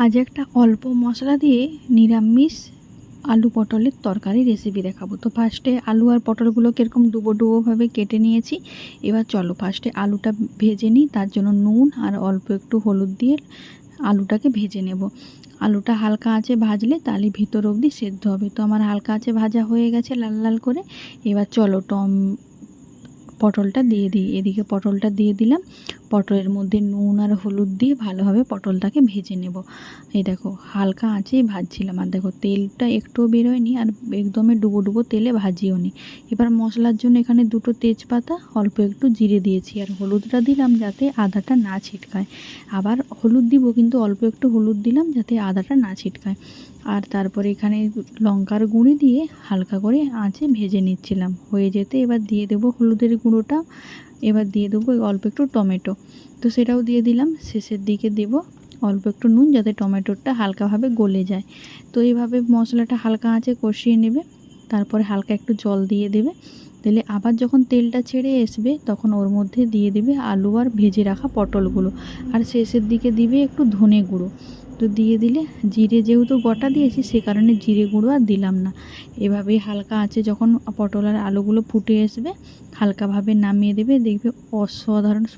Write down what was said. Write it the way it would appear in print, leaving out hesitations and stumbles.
আজ একটা অল্প মশলা দিয়ে নিরামিষ আলু পটলের তরকারি রেসিপি দেখাবো। তো ফার্স্টে আলু আর পটলগুলোকে এরকম ডুবো ডুবোভাবে কেটে নিয়েছি। এবার চলো ফার্স্টে আলুটা ভেজে নিই। তার জন্য নুন আর অল্প একটু হলুদ দিয়ে আলুটাকে ভেজে নেব। আলুটা হালকা আঁচে ভাজলে তাহলে ভিতর অবধি সেদ্ধ হবে। তো আমার হালকা আঁচে ভাজা হয়ে গেছে লাল লাল করে। এবার চলো পটলটা দিয়ে দিই। এদিকে পটলটা দিয়ে দিলাম। পটলের মধ্যে নুন আর হলুদ দিয়ে ভালোভাবে পটলটাকে ভেজে নেব। এই দেখো হালকা আঁচেই ভাজছিলাম, আর দেখো তেলটা একটুও বেরোয়নি আর একদমই ডুবো ডুবো তেলে ভাজিও নি। এবার মশলার জন্য এখানে দুটো তেজপাতা, অল্প একটু জিরে দিয়েছি আর হলুদটা দিলাম যাতে আদাটা না ছিটকায়। আবার হলুদ দিব কিন্তু অল্প একটু হলুদ দিলাম যাতে আদাটা না ছিটকায়। আর তারপরে এখানে লঙ্কার গুঁড়ি দিয়ে হালকা করে আঁচে ভেজে নিচ্ছিলাম। হয়ে যেতে এবার দিয়ে দেবো হলুদের গুঁড়োটা। এবার দিয়ে দেবো অল্প একটু টমেটো, তো সেটাও দিয়ে দিলাম। শেষের দিকে দেব অল্প একটু নুন যাতে টমেটোটা হালকাভাবে গলে যায়। তো এইভাবে মশলাটা হালকা আঁচে কষিয়ে নেবে। তারপরে হালকা একটু জল দিয়ে দেবে। দিলে আবার যখন তেলটা ছেড়ে আসবে তখন ওর মধ্যে দিয়ে দেবে আলু আর ভেজে রাখা পটলগুলো। আর শেষের দিকে দিবে একটু ধনে গুঁড়ো। তো দিয়ে দিলে, জিরে যেহেতু গোটা দিয়েছি সে কারণে জিরে গুঁড়ো আর দিলাম না। এভাবেই হালকা আঁচে যখন পটল আর আলুগুলো ফুটে আসবে হালকাভাবে নামিয়ে দেবে। দেখবে অসাধারণ